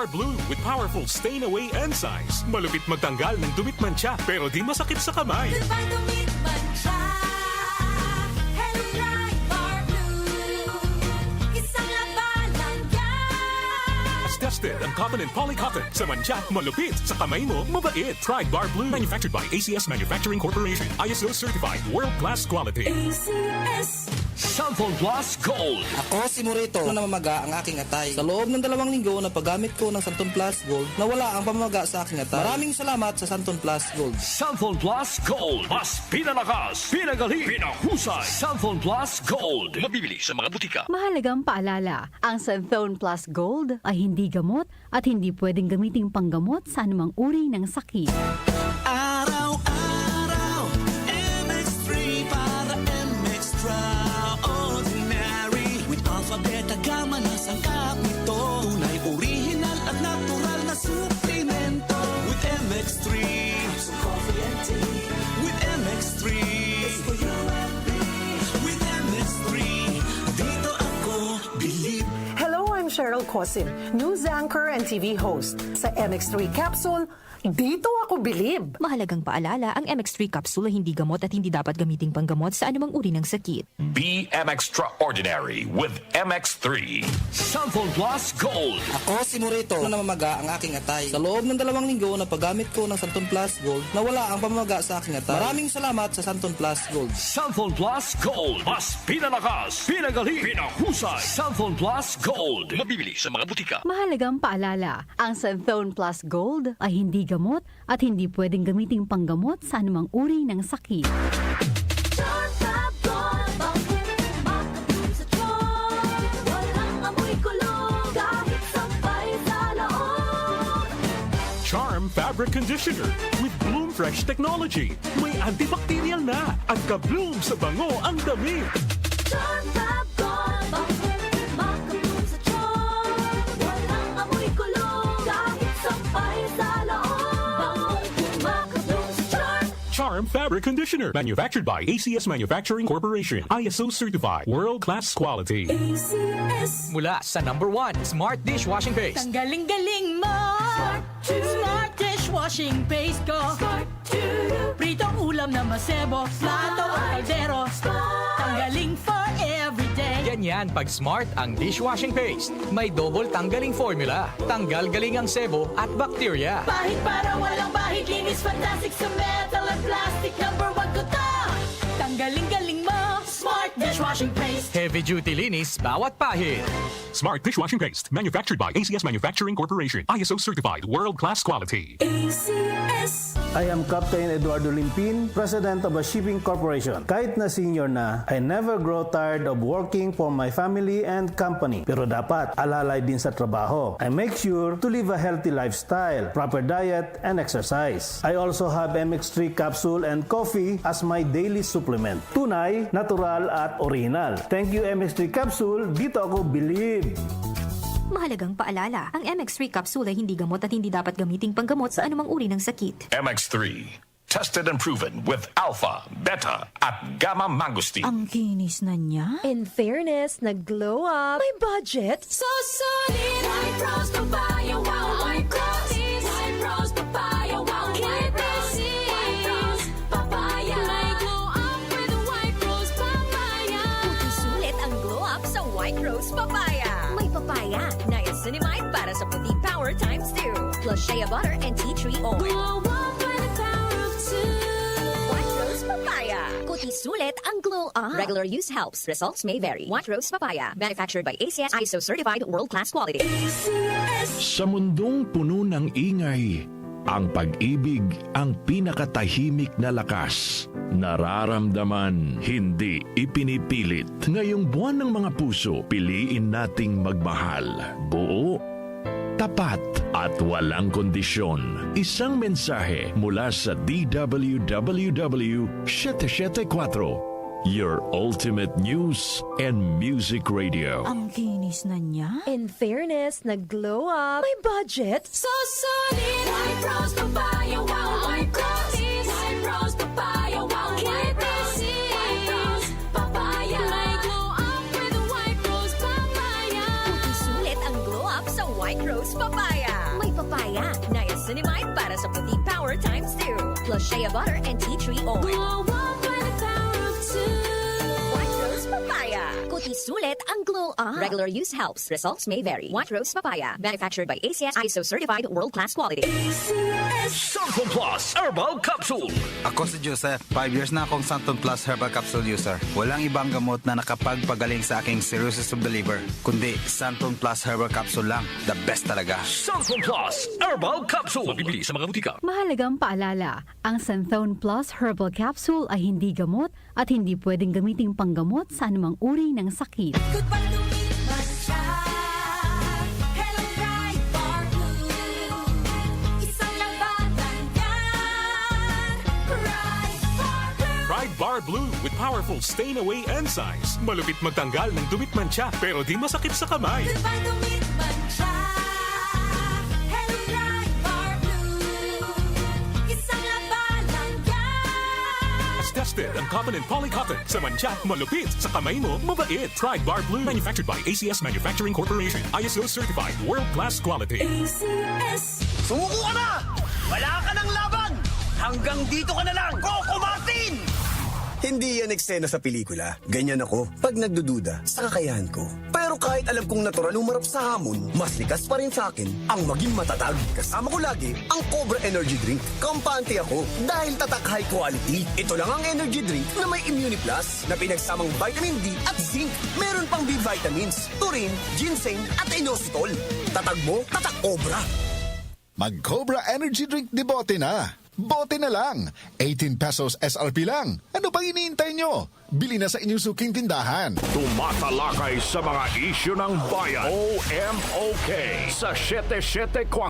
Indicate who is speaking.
Speaker 1: Bar Blue with powerful stain-away enzymes. Malupit magtanggal ng dumit mancha pero di masakit sa kamay.
Speaker 2: Goodbye, dumit mancha. Hello, Pride Bar Blue. Isang laban lang yan.
Speaker 1: As tested ang cotton and polycotton. Sa mancha, malupit. Sa kamay mo, mabait. Pride Bar Blue. Manufactured by ACS Manufacturing Corporation. ISO certified. World-class quality.
Speaker 2: ACS.
Speaker 3: Cellphone Plus Gold.
Speaker 4: Ako si Morito na namamaga ang aking atay. Sa loob ng 2 linggo na paggamit ko ng Santon Plus Gold, nawala ang pamamaga sa aking atay. Maraming salamat sa Santon Plus Gold.
Speaker 3: Cellphone Plus Gold. Mas pinalakas, pinagaling, pinahusay. Cellphone Plus Gold. Mabibili sa mga butika.
Speaker 5: Mahalagang paalala, ang Santhone Plus Gold ay hindi gamot at hindi pwedeng gamiting panggamot sa anumang uri ng sakit.
Speaker 6: Araw-araw, MX3 para extraordinary. With Alpha Beta Gamma na sangkap nito. Tunay, original at natural na suplemento. With MX3, so coffee and tea. With MX3, it's for you and me. With MX3, dito ako believe.
Speaker 7: Hello, I'm Cheryl Cosim, news anchor and TV host. Sa MX3 Capsule, dito ako bilib.
Speaker 8: Mahalagang paalala, ang MX3 capsule ay hindi gamot at hindi dapat gamiting panggamot sa anumang uri ng sakit.
Speaker 3: Be Extraordinary with MX3. Cellphone Plus Gold.
Speaker 4: Ako si Morito na namamaga ang aking atay. Sa loob ng 2 linggo na paggamit ko ng Santon Plus Gold, nawala ang pamamaga sa aking atay. Maraming salamat sa Santon Plus Gold.
Speaker 3: Cellphone Plus Gold. Mas pinalakas, pinagaling, pinahusay. Cellphone Plus Gold. Mabibili sa mga butika.
Speaker 5: Mahalagang paalala, ang Santhone Plus Gold ay hindi gamot at hindi pwedeng gamiting panggamot sa anumang uri ng sakit.
Speaker 2: Charm Fab Gold. Bakit makatulong sa tiyan? Walang amoy kulog kahit sampay sa loob.
Speaker 1: Charm Fabric Conditioner with Bloom Fresh Technology. May antibacterial na at ka-bloom sa bango ang damit.
Speaker 2: Charm Fab Gold. Bakit makatulong sa tiyan? Walang amoy kulog kahit sampay sa loob. Makatulong sa tiyan.
Speaker 1: Charm Fabric Conditioner. Manufactured by ACS Manufacturing Corporation. ISO certified. World-class quality.
Speaker 2: ACS.
Speaker 9: Mula sa #1 Smart Dishwashing Paste.
Speaker 10: Ang galing-galing mo! Smart dishwashing paste ko. Pritong ulam na masebo, plato o kaldero. Tanggaling for everyday.
Speaker 9: Ganyan pag Smart ang dishwashing paste. May double tanggaling formula. Tanggal galing ang sebo at bacteria.
Speaker 10: Bahid para walang bahid, linis fantastic sa metal at plastic. #1 ko to! Tanggaling-galing mo! Smart dishwashing paste.
Speaker 9: Heavy duty linis bawat pahid.
Speaker 1: Smart Dishwashing Paste. Manufactured by ACS Manufacturing Corporation. ISO certified. World-class quality.
Speaker 2: ACS.
Speaker 11: I am Captain Eduardo Limpin, President of a shipping corporation. Kahit na senior na, I never grow tired of working for my family and company. Pero dapat alalay din sa trabaho. I make sure to live a healthy lifestyle, proper diet, and exercise. I also have MX3 capsule and coffee as my daily supplement. Tunay, natural, at original. Thank you MX3 capsule. Dito ako believe.
Speaker 8: Mahalagang paalala, ang MX3 capsule ay hindi gamot at hindi dapat gamiting panggamot sa anumang uri ng sakit.
Speaker 3: MX3. Tested and proven with Alpha, Beta, at Gamma Mangosteen.
Speaker 8: Ang kinis na niya.
Speaker 10: In fairness, nag-glow up. May budget.
Speaker 2: So solid. White Rose Papaya. Wow, White Rose. White Rose Papaya. Wow, White Rose. White Rose Papaya. May glow up with the White Rose Papaya.
Speaker 10: Puti sulit ang glow up sa White Rose Papaya. May papaya, niacinamide para sa puti power times 2. Plus shea butter and tea tree oil.
Speaker 2: Glow up with the power of 2.
Speaker 10: White Rose Papaya. Kuti sulit ang glow up. Regular use helps. Results may vary. White Rose Papaya. Manufactured by ACS ISO certified world-class quality.
Speaker 2: ACS.
Speaker 3: Sa mundong puno ng ingay, ang pag-ibig ang pinakatahimik na lakas. Nararamdaman, hindi ipinipilit. Ngayong buwan ng mga puso, piliin nating magmahal. Buo, tapat, at walang kondisyon. Isang mensahe mula sa DWWW 774. Your ultimate news and music radio.
Speaker 8: Ang kinis na niya.
Speaker 10: In fairness, nag-glow up. May budget.
Speaker 2: So solid. White Rose Papaya. Wow, White Rose. White Rose Papaya. Wow, White Rose. White Rose Papaya. May glow up with the White Rose Papaya.
Speaker 10: Puti sulit ang glow up sa White Rose Papaya.
Speaker 2: 4 times 2. Plus shea butter and tea tree oil.
Speaker 10: Glow up by the power of 2.
Speaker 2: White Rose Papaya. Kuti sulit ang glow up. Regular use helps. Results may vary. White Rose Papaya. Manufactured by ACS ISO certified world-class quality.
Speaker 3: Santon Plus Herbal Capsule.
Speaker 12: Ako si Joseph. 5 years na akong Santon Plus Herbal Capsule user. Walang ibang gamot na nakapagpagaling sa aking cirrhosis of the liver, kundi Santon Plus Herbal Capsule lang. The best talaga.
Speaker 3: Santon Plus Herbal Capsule. Mabibili sa mga butika.
Speaker 5: Mahalagang paalala, ang Santhone Plus Herbal Capsule ay hindi gamot at hindi pwedeng gamiting panggamot sa anumang uri ng sakit.
Speaker 2: Goodbye lumipas siya. Hello, bright bar blue. Isang labanan yan. Bright bar blue.
Speaker 1: Pride Bar Blue with powerful stain-away enzymes. Malupit magtanggal ng dumit mancha pero di masakit sa kamay.
Speaker 2: Goodbye lumipas siya. Hello, bright bar blue. Isang labanan yan.
Speaker 1: As tested ang cotton and polycotton. Sa mancha, malupit. Sa kamay mo, mabait. Pride Bar Blue. Manufactured by ACS Manufacturing Corporation. ISO certified world-class quality.
Speaker 2: ACS.
Speaker 6: Sumuko ka na! Wala ka ng laban! Hanggang dito ka na lang! Coco Martin!
Speaker 13: Hindi yan eksena sa pelikula. Ganyan ako pag nagdududa sa kakayahan ko. Pero kahit alam kong natural umarap sa hamon, mas likas pa rin sa akin ang maging matatag. Kasama ko lagi ang Cobra Energy Drink. Kampante ako dahil tatak high quality. Ito lang ang energy drink na may Immune Plus na pinagsamang vitamin D at zinc. Meron pang B vitamins, taurine, ginseng at inositol. Tatag mo, tatak Cobra.
Speaker 14: Mag-Cobra Energy Drink de bote na. Bote na lang. 18 pesos SRP lang. Ano pang iniintay nyo? Bili na sa inyong suking tindahan.
Speaker 3: Tumatalakay sa mga isyu ng bayan. OMOK sa 77